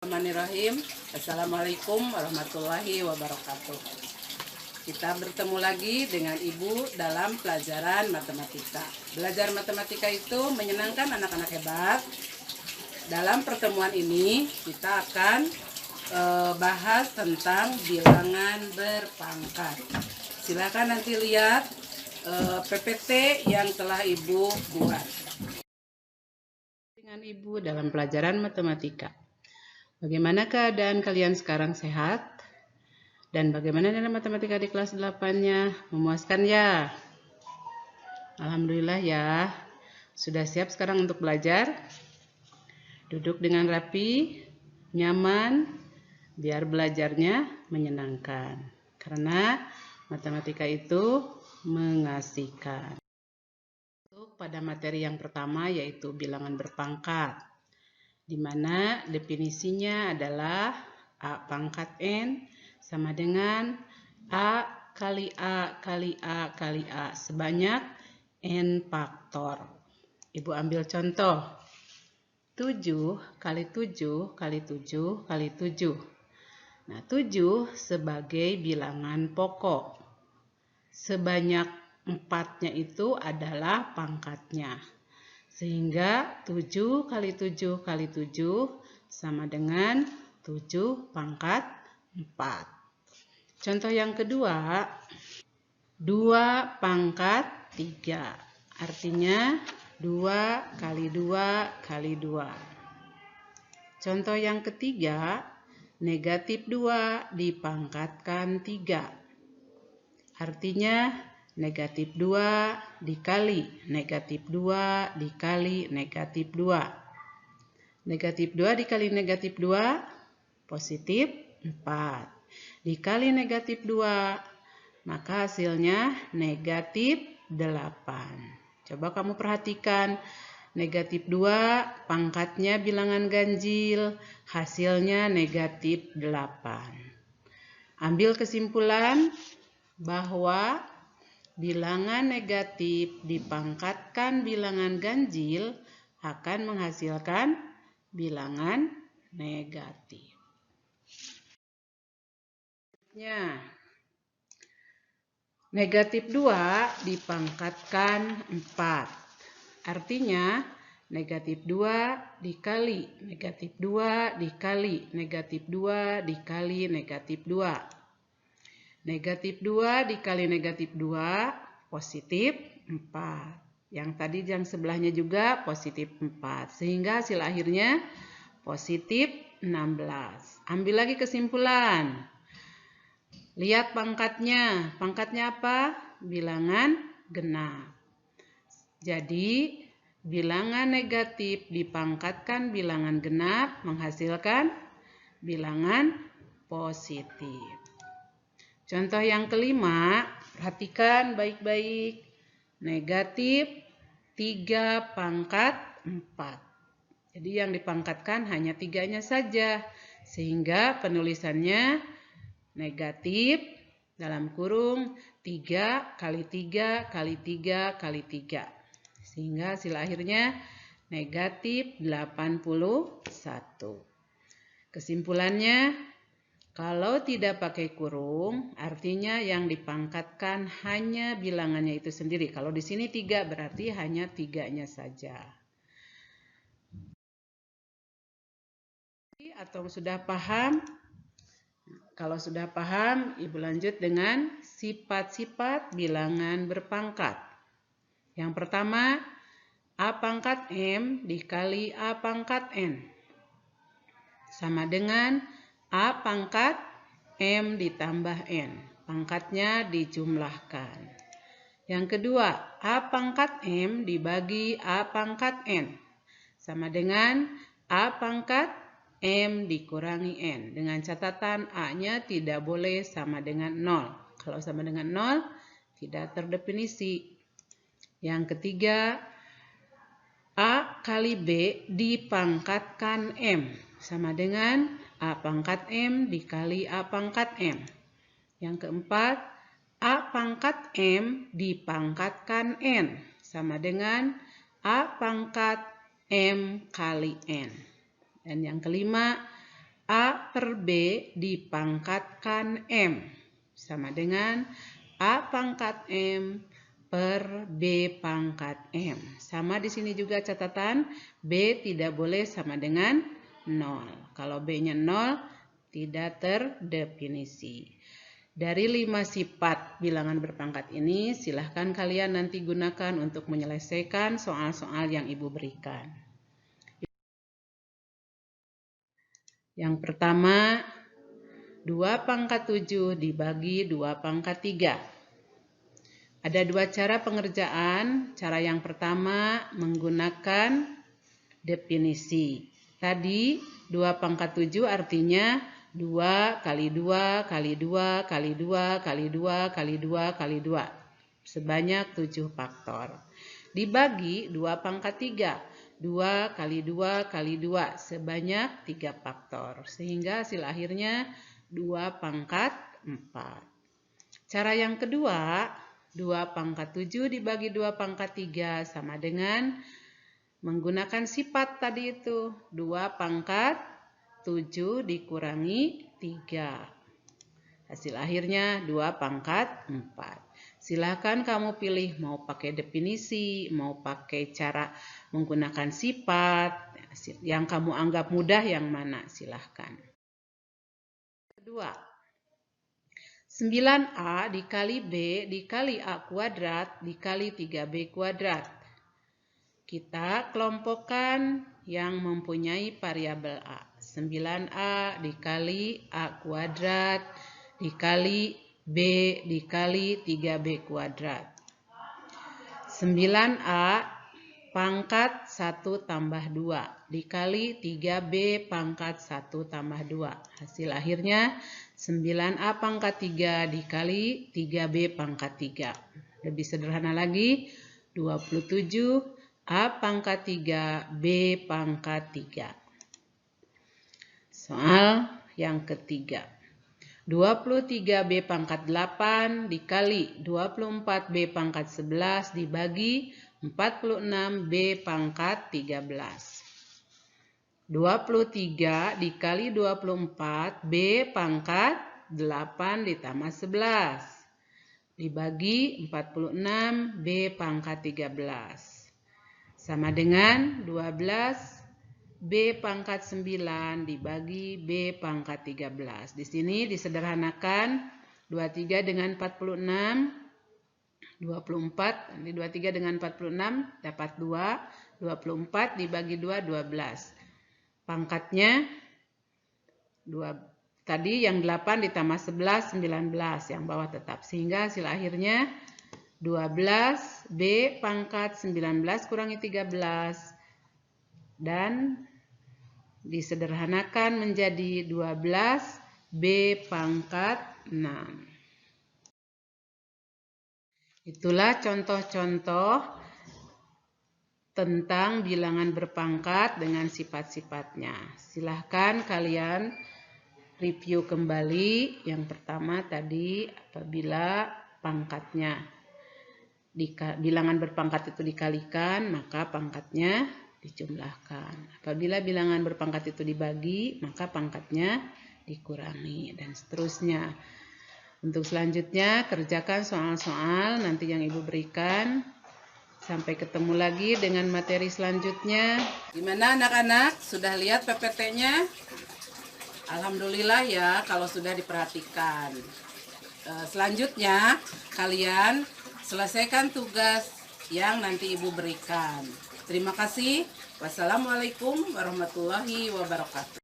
Bismillahirrahmanirrahim. Assalamualaikum warahmatullahi wabarakatuh. Kita bertemu lagi dengan Ibu dalam pelajaran matematika. Belajar matematika itu menyenangkan anak-anak hebat. Dalam pertemuan ini kita akan bahas tentang bilangan berpangkat. Silakan nanti lihat PPT yang telah Ibu buat. Dengan Ibu dalam pelajaran matematika. Bagaimana keadaan kalian sekarang, sehat? Dan bagaimana nilai matematika di kelas 8-nya? Memuaskan ya? Alhamdulillah ya. Sudah siap sekarang untuk belajar? Duduk dengan rapi, nyaman, biar belajarnya menyenangkan. Karena matematika itu mengasihkan. Untuk pada materi yang pertama yaitu bilangan berpangkat. Di mana definisinya adalah A pangkat N sama dengan A kali A kali A kali A sebanyak N faktor. Ibu ambil contoh 7 kali 7 kali 7 kali 7. Nah 7 sebagai bilangan pokok. Sebanyak 4-nya itu adalah pangkatnya. Sehingga 7 kali 7 kali 7 sama dengan 7 pangkat 4. Contoh yang kedua, 2 pangkat 3. Artinya 2 kali 2 kali 2. Contoh yang ketiga, negatif 2 dipangkatkan 3. Artinya negatif 2 dikali negatif 2 dikali negatif 2. Negatif 2 dikali negatif 2 positif 4. Dikali negatif 2 maka hasilnya negatif 8. Coba kamu perhatikan, negatif 2 pangkatnya bilangan ganjil, hasilnya negatif 8. Ambil kesimpulan bahwa bilangan negatif dipangkatkan bilangan ganjil akan menghasilkan bilangan negatif. Negatif 2 dipangkatkan 4. Artinya negatif 2 dikali negatif 2 dikali negatif 2 dikali negatif 2. Negatif 2 dikali negatif 2 positif 4. Yang tadi yang sebelahnya juga positif 4. Sehingga hasil akhirnya positif 16. Ambil lagi kesimpulan. Lihat pangkatnya. Pangkatnya apa? Bilangan genap. Jadi bilangan negatif dipangkatkan bilangan genap menghasilkan bilangan positif. Contoh yang kelima, perhatikan baik-baik. Negatif 3 pangkat 4. Jadi yang dipangkatkan hanya 3-nya saja. Sehingga penulisannya negatif dalam kurung 3 kali 3 kali 3 kali 3. Sehingga hasil akhirnya negatif 81. Kesimpulannya, kalau tidak pakai kurung, artinya yang dipangkatkan hanya bilangannya itu sendiri. Kalau di sini 3 berarti hanya 3-nya saja. Atau sudah paham? Kalau sudah paham, Ibu lanjut dengan sifat-sifat bilangan berpangkat. Yang pertama, A pangkat M dikali A pangkat N. Sama dengan A pangkat M ditambah N. Pangkatnya dijumlahkan. Yang kedua, A pangkat M dibagi A pangkat N. Sama dengan A pangkat M dikurangi N. Dengan catatan A-nya tidak boleh sama dengan 0. Kalau sama dengan 0, tidak terdefinisi. Yang ketiga, A kali B dipangkatkan M. Sama dengan A pangkat M dikali A pangkat M. Yang keempat, A pangkat M dipangkatkan N. Sama dengan A pangkat M kali N. Dan yang kelima, A per B dipangkatkan M. Sama dengan A pangkat M per B pangkat M. Sama di sini juga catatan, B tidak boleh sama dengan 0. Kalau B-nya 0, tidak terdefinisi. Dari 5 sifat bilangan berpangkat ini, silahkan kalian nanti gunakan untuk menyelesaikan soal-soal yang Ibu berikan. Yang pertama, 2 pangkat 7 dibagi 2 pangkat 3. Ada 2 cara pengerjaan. Cara yang pertama menggunakan definisi. Tadi 2 pangkat 7 artinya 2 kali 2 kali 2 kali 2 kali 2 kali 2 kali 2. Sebanyak 7 faktor. Dibagi 2 pangkat 3. 2 kali 2 kali 2 sebanyak 3 faktor. Sehingga hasil akhirnya 2 pangkat 4. Cara yang kedua, 2 pangkat 7 dibagi 2 pangkat 3 sama dengan menggunakan sifat tadi itu. 2 pangkat 7 dikurangi 3. Hasil akhirnya 2 pangkat 4. Silahkan kamu pilih mau pakai definisi, mau pakai cara menggunakan sifat. Yang kamu anggap mudah yang mana? Silahkan. Kedua, 9A dikali B dikali A kuadrat dikali 3B kuadrat. Kita kelompokkan yang mempunyai variabel A. 9A dikali A kuadrat dikali B dikali 3B kuadrat. 9A pangkat 1 tambah 2 dikali 3B pangkat 1 tambah 2. Hasil akhirnya 9A pangkat 3 dikali 3B pangkat 3. Lebih sederhana lagi, 27A pangkat 3 B pangkat 3. Soal yang ketiga. 23B pangkat 8 dikali 24B pangkat 11 dibagi 46B pangkat 13. 23 dikali 24B pangkat 8 ditambah 11 dibagi 46B pangkat 13. Sama dengan 12B pangkat 9 dibagi B pangkat 13. Di sini disederhanakan 23 dengan 46, 24, nanti 23 dengan 46 dapat 2, 24 dibagi 2, 12. Pangkatnya 2, tadi yang 8 ditambah 11, 19, yang bawah tetap. Sehingga hasil akhirnya 12B pangkat 19 kurangi 13. Dan disederhanakan menjadi 12B pangkat 6. Itulah contoh-contoh tentang bilangan berpangkat dengan sifat-sifatnya. Silahkan kalian review kembali. Yang pertama tadi apabila pangkatnya bilangan berpangkat itu dikalikan, maka pangkatnya dijumlahkan. Apabila bilangan berpangkat itu dibagi, maka pangkatnya dikurangi dan seterusnya. Untuk selanjutnya kerjakan soal-soal nanti yang Ibu berikan. Sampai ketemu lagi dengan materi selanjutnya. Gimana anak-anak? Sudah lihat PPT-nya? Alhamdulillah ya kalau sudah diperhatikan. Selanjutnya kalian selesaikan tugas yang nanti Ibu berikan. Terima kasih. Wassalamualaikum warahmatullahi wabarakatuh.